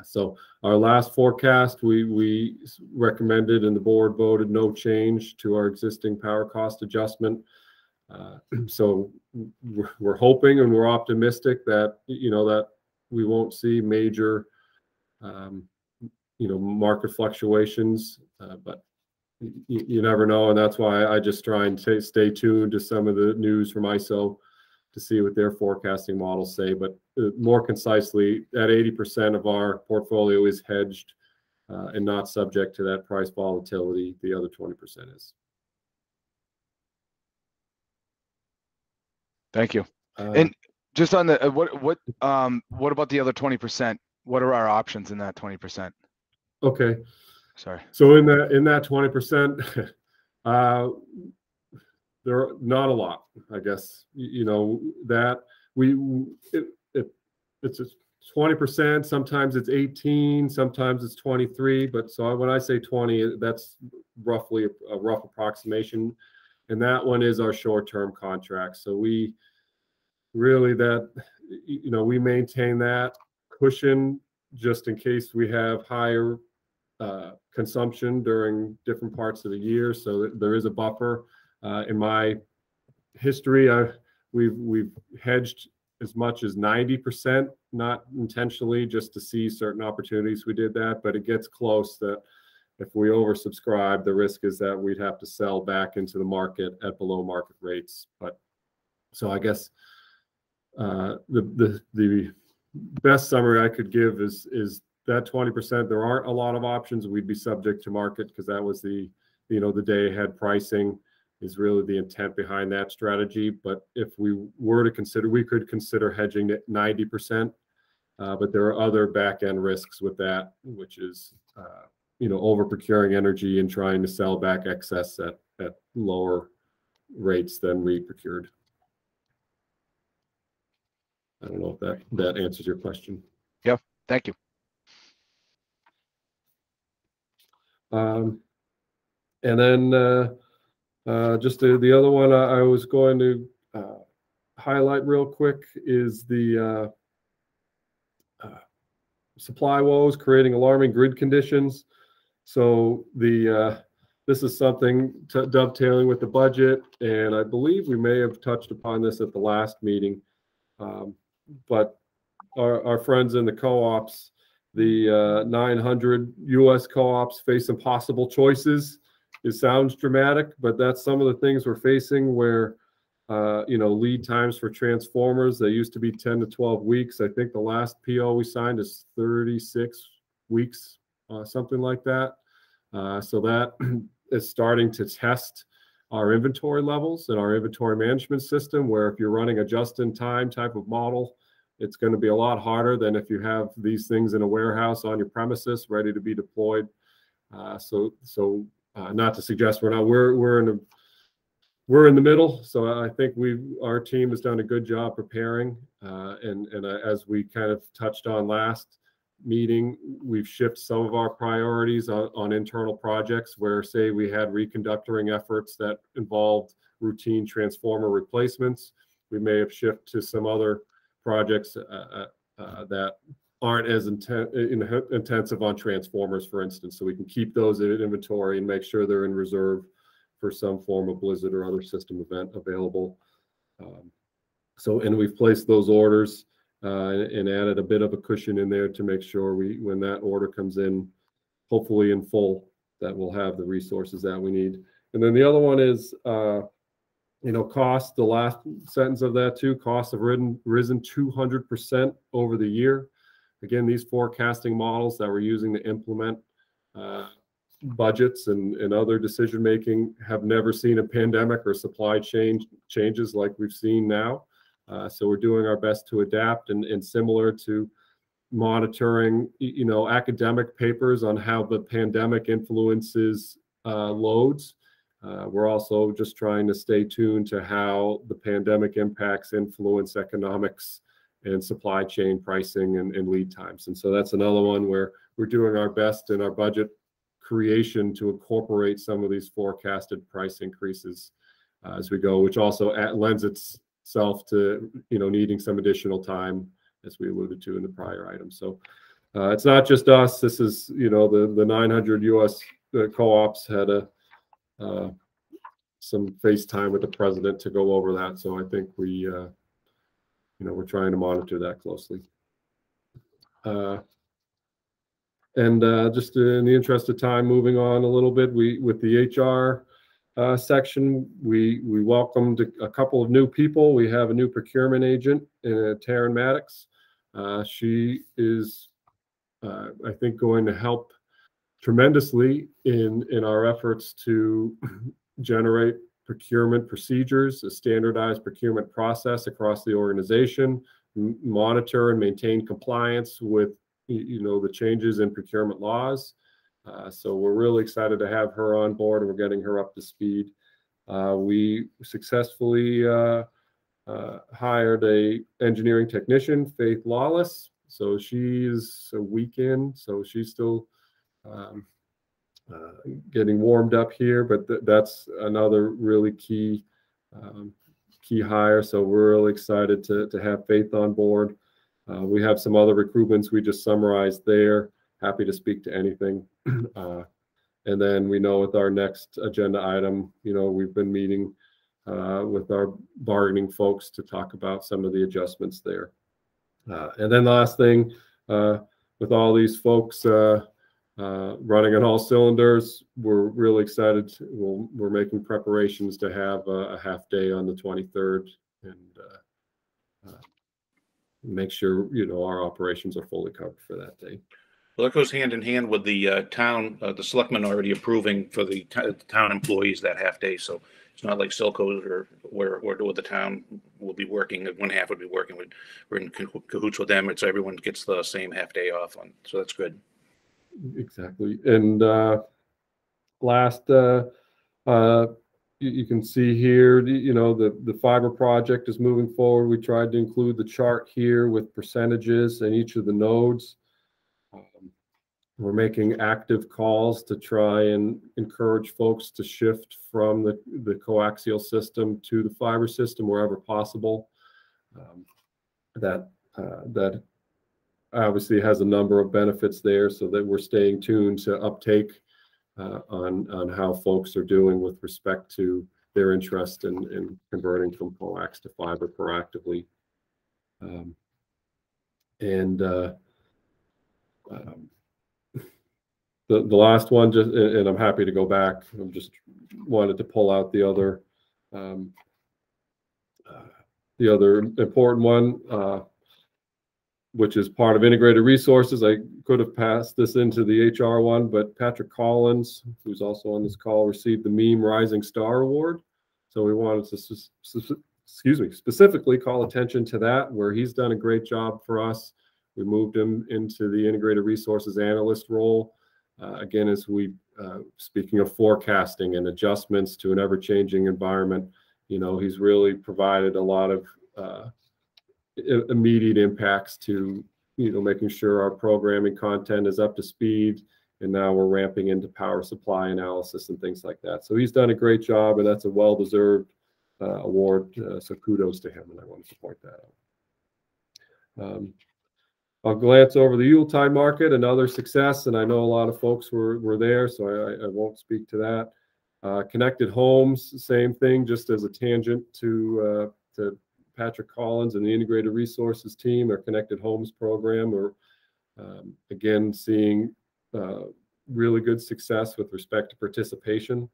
So our last forecast, we recommended and the board voted no change to our existing power cost adjustment. So we're hoping and we're optimistic that, that we won't see major, market fluctuations, but you never know. And that's why I just try and stay tuned to some of the news from ISO to see what their forecasting models say. But more concisely, that 80% of our portfolio is hedged and not subject to that price volatility. The other 20% is. Thank you. And just on the what about the other 20%? What are our options in that 20%? Okay. Sorry. So in that 20%, there are not a lot, I guess. That it's 20%. Sometimes it's 18. Sometimes it's 23. But so when I say 20, that's roughly a rough approximation. And that one is our short-term contract. So we really we maintain that cushion just in case we have higher consumption during different parts of the year. So there is a buffer. In my history, we've hedged as much as 90%, not intentionally, just to see certain opportunities. We did that, but it gets close that if we oversubscribe, the risk is that we'd have to sell back into the market at below market rates. But so I guess the best summary I could give is that 20%, there aren't a lot of options. We'd be subject to market because that was the, the day ahead pricing is really the intent behind that strategy. But if we were to consider, we could consider hedging at 90%. But there are other back end risks with that, which is, over procuring energy and trying to sell back excess at lower rates than we procured. I don't know if that answers your question. Yeah, thank you. And then just the other one I was going to highlight real quick is the supply woes creating alarming grid conditions. So this is something dovetailing with the budget, and I believe we may have touched upon this at the last meeting. But our friends in the co-ops, the 900 U.S. co-ops face impossible choices. It sounds dramatic, but that's some of the things we're facing where, lead times for transformers, they used to be 10 to 12 weeks. I think the last PO we signed is 36 weeks, something like that. So that is starting to test our inventory levels and our inventory management system, where if you're running a just-in-time type of model, it's going to be a lot harder than if you have these things in a warehouse on your premises ready to be deployed. So not to suggest we're in the middle. So I think our team has done a good job preparing. And as we kind of touched on last meeting, we've shifted some of our priorities on internal projects where, say, we had reconductoring efforts that involved routine transformer replacements. We may have shifted to some other projects that aren't as intensive on transformers, for instance, so we can keep those in inventory and make sure they're in reserve for some form of blizzard or other system event available. And we've placed those orders and added a bit of a cushion in there to make sure when that order comes in, hopefully in full, that we'll have the resources that we need. And then the other one is, cost, the last sentence of that too, costs have risen 200% over the year. Again, these forecasting models that we're using to implement budgets and other decision-making have never seen a pandemic or supply chain changes like we've seen now. So we're doing our best to adapt, and similar to monitoring, academic papers on how the pandemic influences loads. We're also just trying to stay tuned to how the pandemic impacts influence economics and supply chain pricing and lead times. And so that's another one where we're doing our best in our budget creation to incorporate some of these forecasted price increases as we go, which also lends itself to, needing some additional time, as we alluded to in the prior item. So it's not just us. This is, the 900 U.S. co-ops had some FaceTime with the president to go over that. So I think we're trying to monitor that closely. Just in the interest of time, moving on a little bit, with the HR section, we welcomed a couple of new people. We have a new procurement agent, Taryn Maddox. She is, I think, going to help tremendously in our efforts to generate procurement procedures, a standardized procurement process across the organization, monitor and maintain compliance with the changes in procurement laws. So we're really excited to have her on board, and we're getting her up to speed. We successfully hired a engineering technician, Faith Lawless. So she's a week in, so she's still getting warmed up here, but that's another really key hire. So we're really excited to have Faith on board. We have some other recruitments we just summarized there. Happy to speak to anything. And then we know with our next agenda item, we've been meeting with our bargaining folks to talk about some of the adjustments there. And then the last thing, with all these folks running on all cylinders, we're really excited. We're making preparations to have a half day on the 23rd and make sure our operations are fully covered for that day. Well, that goes hand in hand with the town, the selectmen already approving for the town employees that half day. So it's not like SELCO or where the town will be working. One half would be working with, we're in cahoots with them. It's everyone gets the same half day off on. So that's good. Exactly. And last, you can see here, the fiber project is moving forward. We tried to include the chart here with percentages in each of the nodes. We're making active calls to try and encourage folks to shift from the coaxial system to the fiber system wherever possible. That obviously has a number of benefits there, so that we're staying tuned to uptake on how folks are doing with respect to their interest in converting from coax to fiber proactively. The last one, just, and I'm happy to go back. I'm just wanted to pull out the other important one, which is part of integrated resources. I could have passed this into the HR one, but Patrick Collins, who's also on this call, received the Meme Rising Star Award. So we wanted to, specifically call attention to that, where he's done a great job for us. We moved him into the integrated resources analyst role. Again, as we, speaking of forecasting and adjustments to an ever-changing environment, he's really provided a lot of immediate impacts to, making sure our programming content is up to speed. And now we're ramping into power supply analysis and things like that. So he's done a great job, and that's a well-deserved award. So kudos to him, and I want to point that out. I'll glance over the Yuletide market, another success, and I know a lot of folks were there, so I won't speak to that. Connected Homes, same thing, just as a tangent to Patrick Collins and the Integrated Resources team. Our Connected Homes program, we're again seeing really good success with respect to participation.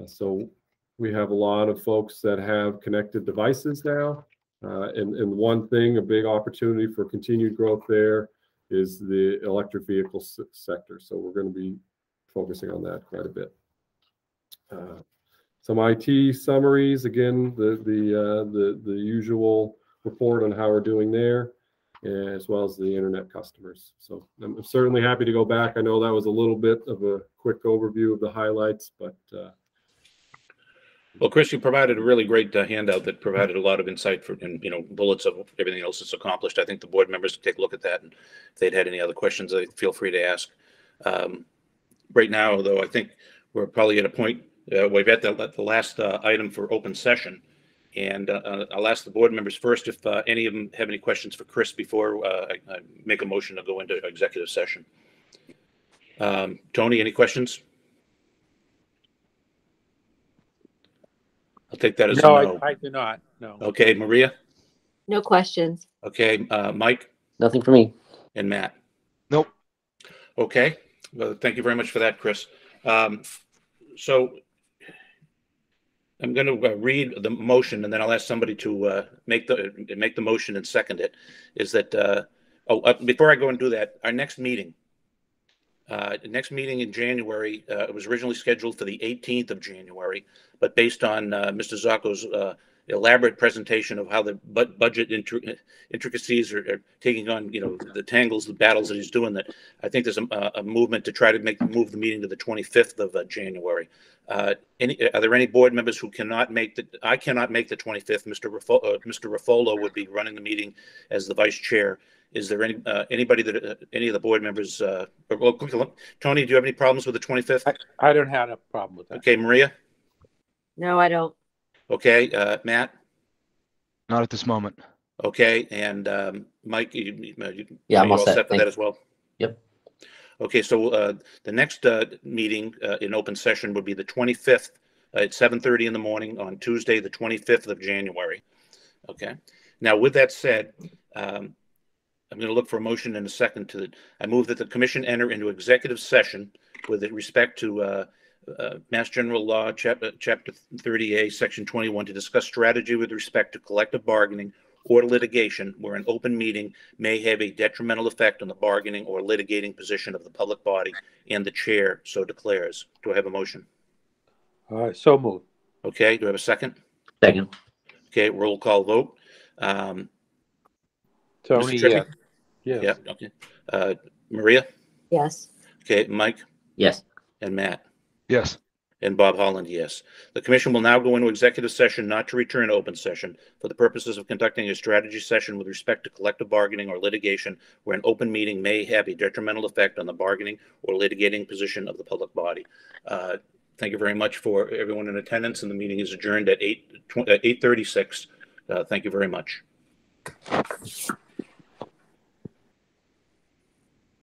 So we have a lot of folks that have connected devices now. And one thing, a big opportunity for continued growth there is the electric vehicle sector. So we're going to be focusing on that quite a bit. Some IT summaries, again, the usual report on how we're doing there, as well as the internet customers. So I'm certainly happy to go back. I know that was a little bit of a quick overview of the highlights, but well, Chris, you provided a really great handout that provided a lot of insight and bullets of everything else that's accomplished. I think the board members take a look at that, and if they'd had any other questions, they feel free to ask. Right now, though, I think we're probably at a point we've at the last item for open session, and I'll ask the board members first if any of them have any questions for Chris before I make a motion to go into executive session. Tony, any questions? I'll take that as no. a no. I do not. No. Okay, Maria. No questions. Okay, Mike. Nothing for me. And Matt. Nope. Okay. Well, thank you very much for that, Chris. So I'm going to read the motion, and then I'll ask somebody to make the motion and second it. Is that before I go and do that, our next meeting. The next meeting in January, it was originally scheduled for the 18th of January, but based on Mr. Zacco's elaborate presentation of how the budget intricacies are taking on, the tangles, the battles that he's doing, that I think there's a movement to try to move the meeting to the 25th of January. Are there any board members who cannot make I cannot make the 25th. Mr. Ruffolo would be running the meeting as the vice chair. Is there anybody that any of the board members? Tony, do you have any problems with the 25th? I don't have a problem with that. Okay, Maria. No, I don't. Okay, Matt. Not at this moment. Okay, and Mike, I'm all set for Thank that as well. Yep. Okay, so the next meeting in open session would be the 25th at 7:30 in the morning on Tuesday, the 25th of January. Okay. Now, with that said, I'm going to look for a motion in a second I move that the commission enter into executive session with respect to Mass General Law, Chapter 30A, Section 21, to discuss strategy with respect to collective bargaining or litigation where an open meeting may have a detrimental effect on the bargaining or litigating position of the public body and the chair so declares. Do I have a motion? All right, so moved. Okay, do I have a second? Second. Okay, roll call vote. Tony, Trippy? yes. Yes. Yeah, okay. Maria? Yes. Okay, Mike? Yes. And Matt? Yes. And Bob Holland, yes. The commission will now go into executive session, not to return to open session, for the purposes of conducting a strategy session with respect to collective bargaining or litigation where an open meeting may have a detrimental effect on the bargaining or litigating position of the public body. Thank you very much for everyone in attendance, and the meeting is adjourned at 8:36. Thank you very much.